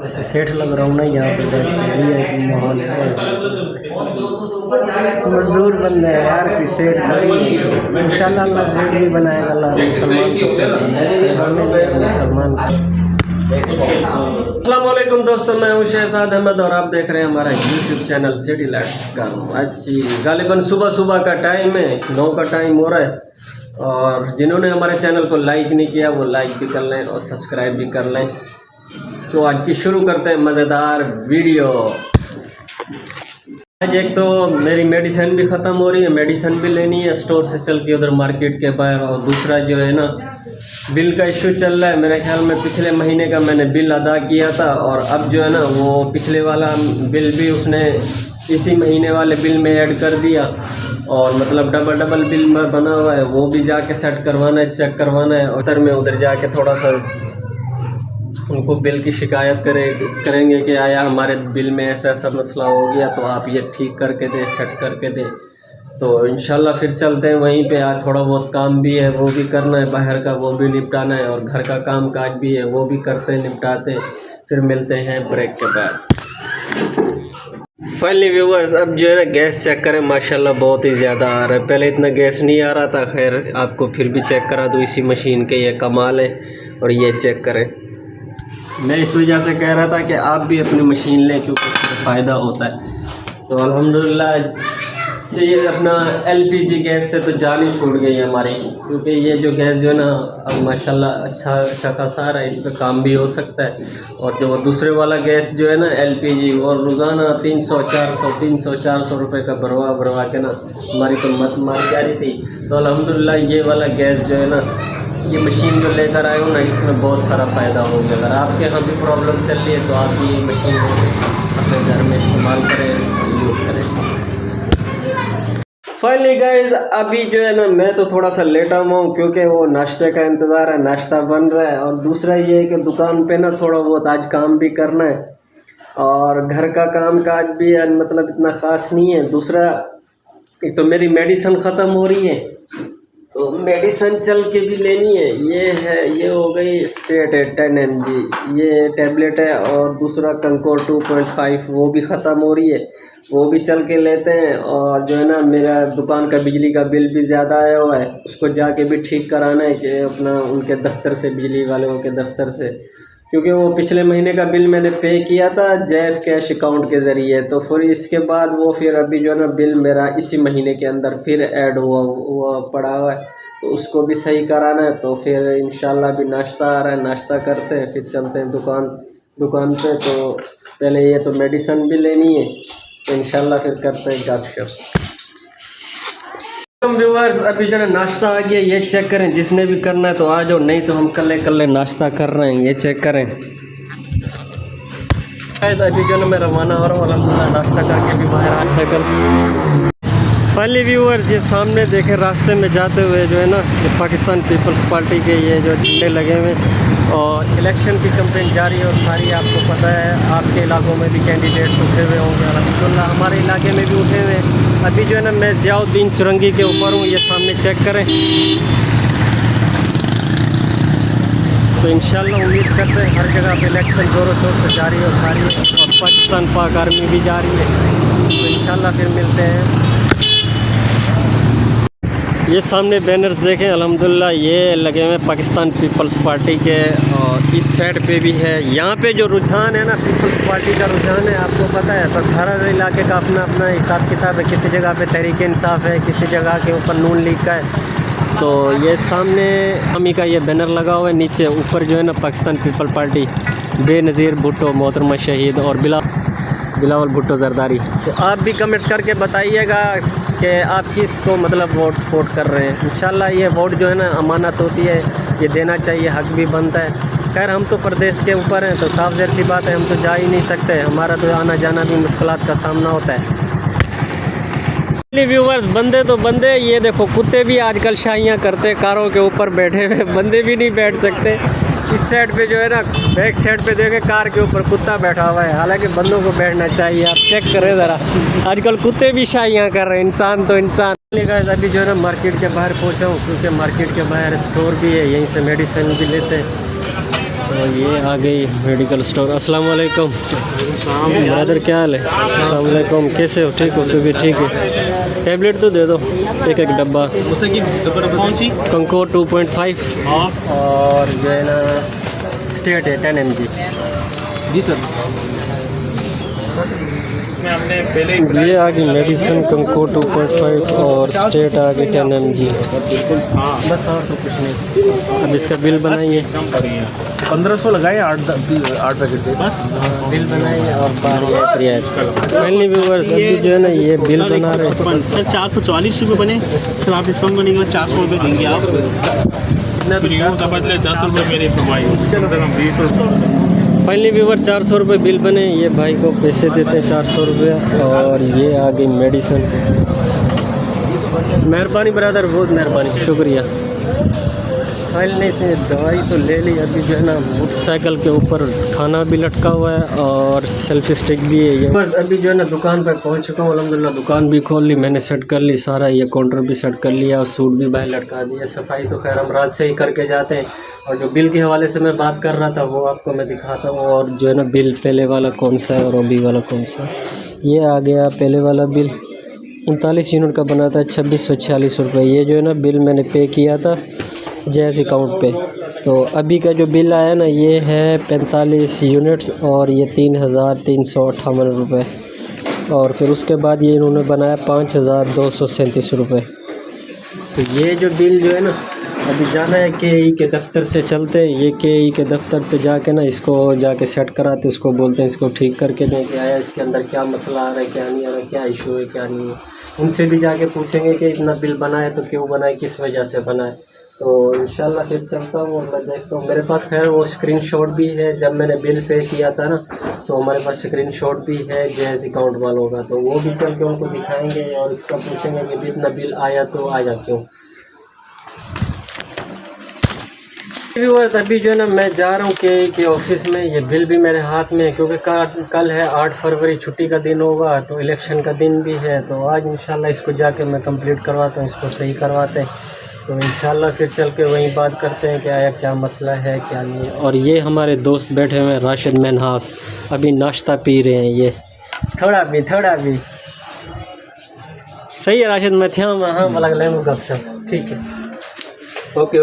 सेठ लग रहा हूँ ना यहाँ पे बैठ माहौल है। मजदूर बंदे हैं यार कि सेठ इंशाल्लाह अल्लाह सेठ भी बनाएगा। अल्लाह मुसलमान को मुसलमान। अस्सलाम वालेकुम दोस्तों, मैं हूँ शहजाद अहमद और आप देख रहे हैं हमारा यूट्यूब चैनल सिटी लाइट्स का। आज गालिबन सुबह सुबह का टाइम है, 9 का टाइम हो रहा है। और जिन्होंने हमारे चैनल को लाइक नहीं किया वो लाइक भी कर लें और सब्सक्राइब भी कर लें। तो आज की शुरू करते हैं मज़ेदार वीडियो। आज एक तो मेरी मेडिसिन भी ख़त्म हो रही है, मेडिसिन भी लेनी है स्टोर से चल के उधर मार्केट के बाहर। और दूसरा जो है ना, बिल का इशू चल रहा है। मेरे ख्याल में पिछले महीने का मैंने बिल अदा किया था और अब जो है ना वो पिछले वाला बिल भी उसने इसी महीने वाले बिल में ऐड कर दिया। और मतलब डबल बिल में बना हुआ है, वो भी जाके सेट करवाना है, चेक करवाना है। और में उधर जाके थोड़ा सा उनको बिल की शिकायत करेंगे कि आया हमारे बिल में ऐसा ऐसा मसला हो गया, तो आप ये ठीक करके दें, सेट करके दें। तो इंशाल्लाह फिर चलते हैं वहीं पे। आज थोड़ा बहुत काम भी है, वो भी करना है, बाहर का वो भी निपटाना है, और घर का काम काज भी है, वो भी करते निपटाते फिर मिलते हैं ब्रेक के बाद। फाइनली व्यूवर्स, अब जो है ना गैस चेक करें, माशाल्लाह बहुत ही ज़्यादा आ रहा है। पहले इतना गैस नहीं आ रहा था। खैर आपको फिर भी चेक करा दूँ इसी मशीन के, ये कमाल है। और ये चेक करें, मैं इस वजह से कह रहा था कि आप भी अपनी मशीन लें क्योंकि उससे फ़ायदा होता है। तो अल्हम्दुलिल्लाह से अपना एलपीजी गैस से तो जान ही छूट गई है हमारी, क्योंकि ये जो गैस जो है ना अब माशाल्लाह अच्छा खासा आ रहा है, इस पर काम भी हो सकता है। और जो दूसरे वाला गैस जो है ना एलपीजी, और रोज़ाना 300-400 रुपये का भरवा के ना हमारी तो मत मार जा रही थी। तो अल्हम्दुलिल्लाह ये वाला गैस जो है ना, ये मशीन जो लेकर आए हो ना, इसमें बहुत सारा फ़ायदा हो गया। अगर आपके यहाँ भी प्रॉब्लम चल रही है तो आप ये मशीन अपने घर में इस्तेमाल करें, यूज़ करें। फाइनली गाइस, अभी जो है ना मैं तो थोड़ा सा लेटा हुआ हूँ क्योंकि वो नाश्ते का इंतज़ार है, नाश्ता बन रहा है। और दूसरा ये है कि दुकान पे ना थोड़ा बहुत आज काम भी करना है और घर का काम काज भी है, मतलब इतना ख़ास नहीं है। दूसरा एक तो मेरी मेडिसिन ख़त्म हो रही है, तो मेडिसिन चल के भी लेनी है। ये है, ये हो गई स्टेट है 10 mg ये टैबलेट है। और दूसरा कंकोर 2.5 वो भी ख़त्म हो रही है, वो भी चल के लेते हैं। और जो है ना मेरा दुकान का बिजली का बिल भी ज़्यादा आया हुआ है, उसको जाके भी ठीक कराना है कि अपना उनके दफ्तर से, बिजली वालों के दफ्तर से, क्योंकि वो पिछले महीने का बिल मैंने पे किया था जैज़ कैश अकाउंट के ज़रिए। तो फिर इसके बाद वो फिर अभी जो है ना बिल मेरा इसी महीने के अंदर फिर ऐड हुआ पड़ा हुआ है, तो उसको भी सही कराना है। तो फिर इंशाल्लाह भी नाश्ता आ रहा है, नाश्ता करते हैं फिर चलते हैं दुकान पे। तो पहले ये तो मेडिसिन भी लेनी है, तो इंशाल्लाह फिर करते हैं गपशप। व्यूअर्स, अभी जो है नाश्ता आ गया, ये चेक करें। जिसने भी करना है तो आ जाओ, नहीं तो हम कल नाश्ता कर रहे हैं। ये चेक करें। अभी जो है मैं रवाना हो रहा हूँ अल्हम्दुलिल्लाह, नाश्ता करके भी बाहर आ सकल। फाइनली व्यूअर्स, ये सामने देखें रास्ते में जाते हुए जो है ना ये पाकिस्तान पीपल्स पार्टी के ये जो झंडे लगे हुए और इलेक्शन की कैंपेन जारी है। और सारी आपको पता है आपके इलाकों में भी कैंडिडेट्स उठे हुए होंगे, अल्हम्दुलिल्लाह हमारे इलाके में भी उठे हुए हैं। अभी जो है ना मैं ज़ियाउद्दीन चुरंगी के ऊपर हूँ, ये सामने चेक करें। तो इंशाल्लाह उम्मीद करते हैं हर जगह पे इलेक्शन ज़ोरों शोर से जारी हो सारी, और पाकिस्तान पाक आर्मी भी जारी है। तो इंशाल्लाह फिर मिलते हैं। ये सामने बैनर्स देखें, अल्हम्दुलिल्लाह ये लगे हुए पाकिस्तान पीपल्स पार्टी के। और इस साइड पे भी है। यहाँ पे जो रुझान है ना पीपल्स पार्टी का रुझान है, आपको पता है, बस हर इलाके का अपना अपना हिसाब किताब है। किसी जगह पे तहरीक इंसाफ है, किसी जगह के ऊपर नून लीग का है। तो ये सामने अमी का ये बैनर लगा हुआ है, नीचे ऊपर जो है ना पाकिस्तान पीपल पार्टी बेनज़ीर भुट्टो मोहतरमा शहीद और बिलावल भुट्टो जरदारी। तो आप भी कमेंट्स करके बताइएगा कि आप किसको मतलब वोट सपोर्ट कर रहे हैं। इंशाल्लाह ये वोट जो है ना अमानत होती है, ये देना चाहिए, हक भी बनता है। खैर हम तो प्रदेश के ऊपर हैं, तो साफ ज़ाहिर सी बात है हम तो जा ही नहीं सकते, हमारा तो आना जाना भी मुश्किलात का सामना होता है। व्यूवर्स, बंदे तो बंदे, ये देखो कुत्ते भी आजकल शाइयाँ करते, कारों के ऊपर बैठे हुए, बंदे भी नहीं बैठ सकते। इस साइड पे जो है ना बैक साइड पे देखे कार के ऊपर कुत्ता बैठा हुआ है, हालांकि बंदों को बैठना चाहिए। आप चेक करें ज़रा, आजकल कुत्ते भी शाइयाँ कर रहे हैं, इंसान तो इंसान। अभी जो है ना मार्केट के बाहर पहुँचा हूँ, क्योंकि मार्केट के बाहर स्टोर भी है, यहीं से मेडिसिन भी लेते हैं। तो ये आ गई मेडिकल स्टोर। अस्सलाम वालेकुम ब्रदर, क्या हाल है? अस्सलाम वालेकुम, कैसे हो? ठीक हो? तो भी ठीक है। टैबलेट तो दे दो एक एक डब्बा। कौन सी? कंकोर 2.5 और जो है ना स्टेट है 10 mg। जी सर। हमने पहले ये आ गई मेडिसिन कंकोर 2.5 और स्टेट आ गई 10 mg। बस और तो कुछ नहीं। अब इसका बिल बनाइए। 1500 लगाए, 8 पैकेट दे बस। बिल बनाइए और बाहर रियायत फाइनली व्यूअर्स अभी जो है ना ये बिल बना रहे हैं। सर 440 रुपये बने सर, आप डिस्काउंट करने के बाद 400 रुपये देंगे आप। इतना बदले 10 रुपये मेरी कमाई। चलो सर हम 20 रुपये। फाइनली व्यूवर 400 रुपये बिल बने। ये भाई को पैसे देते हैं 400 रुपये और ये आ गई मेडिसिन। मेहरबानी ब्रदर, बहुत मेहरबानी, शुक्रिया। फाइनली से दवाई तो ले ली। अभी जो है ना मोटरसाइकिल के ऊपर खाना भी लटका हुआ है और सेल्फी स्टिक भी है ये। बस अभी जो है ना दुकान पर पहुंच चुका हूँ अल्हम्दुलिल्लाह। दुकान भी खोल ली मैंने, सेट कर ली सारा। ये काउंटर भी सेट कर लिया और सूट भी बाहर लटका दिया। सफाई तो खैर हम रात से ही करके जाते हैं। और जो बिल के हवाले से मैं बात कर रहा था वो आपको मैं दिखाता हूँ। और जो है ना बिल पहले वाला कौन सा है और अभी वाला कौन सा। ये आ गया पहले वाला बिल 39 यूनिट का बना था 2646 रुपये। ये जो है ना बिल मैंने पे किया था जैज़ अकाउंट पे। तो अभी का जो बिल आया ना ये है 45 यूनिट्स और ये 3358 रुपये। और फिर उसके बाद ये इन्होंने बनाया 5237 रुपये। तो ये जो बिल जो है ना अभी जाना है KE के दफ्तर से चलते हैं। ये KE के दफ्तर पे जाके ना इसको जाके सेट कराते, उसको बोलते हैं इसको ठीक करके दें कि आया इसके अंदर क्या मसला आ रहा है, क्या नहीं आ रहा है, क्या इशू है, क्या नहीं है। उनसे भी जाके पूछेंगे कि इतना बिल बना है तो क्यों बना है, किस वजह से बना है। तो इंशाल्लाह फिर चलता हूँ और मैं देखता हूँ। मेरे पास खैर वो स्क्रीनशॉट भी है, जब मैंने बिल पे किया था ना तो हमारे पास स्क्रीनशॉट भी है जैज़ अकाउंट वालों का। तो वो भी चल के उनको दिखाएंगे और इसका पूछेंगे कि इतना बिल आया तो आया क्यों। अभी जो है ना मैं जा रहा हूँ KE के ऑफिस में। ये बिल भी मेरे हाथ में है क्योंकि कल है 8 फरवरी, छुट्टी का दिन होगा तो इलेक्शन का दिन भी है। तो आज इंशाल्लाह इसको जाके मैं कंप्लीट करवाता हूँ, इसको सही करवाते हैं। तो इंशाल्लाह फिर चल के वहीं बात करते हैं कि आया क्या मसला है क्या नहीं है। और ये हमारे दोस्त बैठे हुए हैं राशिद मनहास, अभी नाश्ता पी रहे हैं। ये थोड़ा भी सही है राशिद, मैं थे हाँ अलग लेंगे गपशप, ठीक है। ओके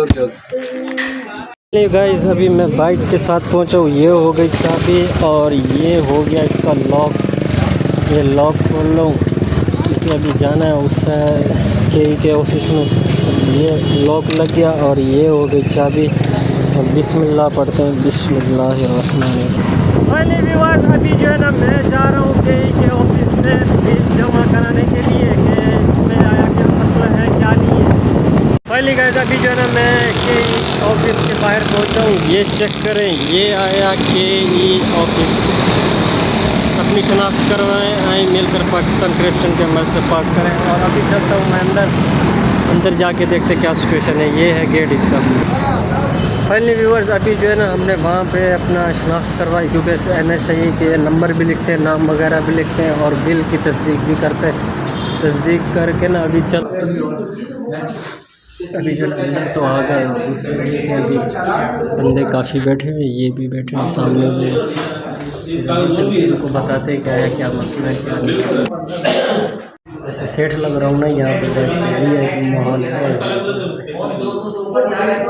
गाइस अभी मैं बाइक के साथ पहुंचा हूँ। ये हो गई चाबी और ये हो गया इसका लॉक। ये लॉक खोल लो क्योंकि अभी जाना है उस KE के ऑफिस में। ये लॉक लग गया और ये हो गई चाबी। अब बिस्मिल्लाह पढ़ते हैं, बिस्मिल्लाहिर्रहमानिर्रहीम। अभी जो है ना मैं जा रहा हूँ KE के ऑफिस में बिल जमा कराने के लिए कि इसमें आया क्या मसला है क्या नहीं है। फाइनली गाइस अभी जो है ना मैं KE ऑफिस के बाहर पहुंचा हूँ। ये चेक करें, ये आया KE ऑफिस। अपनी शनाख्त करवाएँ, आए मिलकर पाकिस्तान करप्शन के मर्ज से पाक करें। और अभी चलता हूँ मैं अंदर जाके देखते क्या सिचुएशन है। ये है गेट इसका। फाइनली व्यूअर्स अभी जो है ना हमने वहाँ पे अपना शनाख्त करवाई क्योंकि MSI के नंबर भी लिखते हैं, नाम वगैरह भी लिखते हैं और बिल की तस्दीक भी करते हैं। तस्दीक करके ना अभी अभी जो अंदर तो आ गए और दूसरे अभी बंदे काफ़ी बैठे हैं, ये भी बैठे हैं सामने में। उनको बताते हैं क्या है क्या मसला है क्या नहीं। जैसे सेठ लग रहा हूँ ना यहाँ पे, जैसे माहौल है।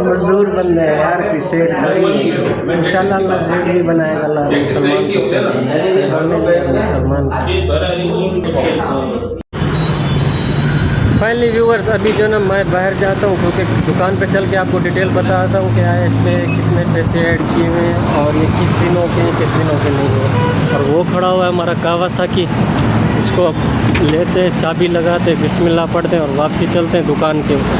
मजदूर बन गए यार कि सेठ इंशाल्लाह अल्लाह सेठ भी बनाएगा। अल्लाह मुसलमान को सेठ मुसलमान। फाइनली व्यूअर्स अभी जो ना मैं बाहर जाता हूँ क्योंकि दुकान पे चल के आपको डिटेल बताता हूँ कि आया इसमें कितने पैसे ऐड किए हुए हैं और ये किस दिनों के किस दिनों के नहीं है। और वो खड़ा हुआ है हमारा कावासाकी, इसको अब लेते हैं, चाबी लगाते, बिस्मिल्लाह पढ़ते हैं और वापसी चलते हैं दुकान के ऊपर।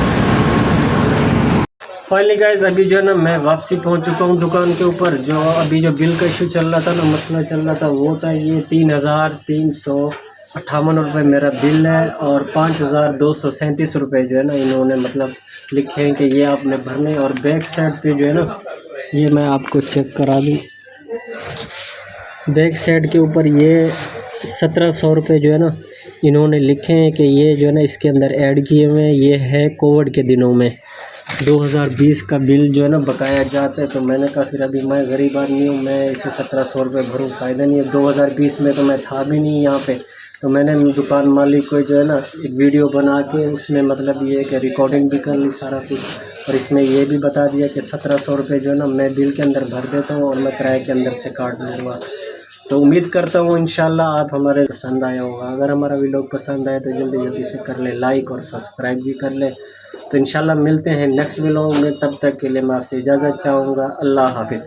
फाइनली गाइस अभी जो है ना मैं वापसी पहुंच चुका हूं दुकान के ऊपर। जो अभी जो बिल का इशू चल रहा था ना, मसला चल रहा था, वो था ये 3358 रुपये मेरा बिल है और 5237 रुपये जो है ना इन्होंने मतलब लिखे हैं कि ये आपने भरने। और बैक साइड पे जो है ना ये मैं आपको चेक करा दूँ, बैक साइड के ऊपर ये 1700 रुपये जो है ना इन्होंने लिखे हैं कि ये जो है ना इसके अंदर ऐड किए हुए हैं। ये है कोविड के दिनों में 2020 का बिल जो है ना बकाया जाता है, तो मैंने कहा फिर अभी मैं गरीब आदमी हूँ, मैं इसे 1700 रुपये भरूँ, फ़ायदा नहीं है। 2020 में तो मैं था भी नहीं यहाँ पे, तो मैंने दुकान मालिक को जो है ना एक वीडियो बना के उसमें मतलब ये कि रिकॉर्डिंग भी कर ली सारा कुछ, और इसमें ये भी बता दिया कि 1700 रुपये जो है ना मैं बिल के अंदर भर देता हूँ और मैं किराए के अंदर से काट लूँगा। तो उम्मीद करता हूँ इंशाल्लाह आप हमारे पसंद आया होगा। अगर हमारा वीडियो पसंद आए तो जल्दी जल्दी से कर ले लाइक और सब्सक्राइब भी कर ले। तो इंशाल्लाह मिलते हैं नेक्स्ट व्लॉग में, तब तक के लिए मैं आपसे इजाज़त चाहूँगा। अल्लाह हाफिज़।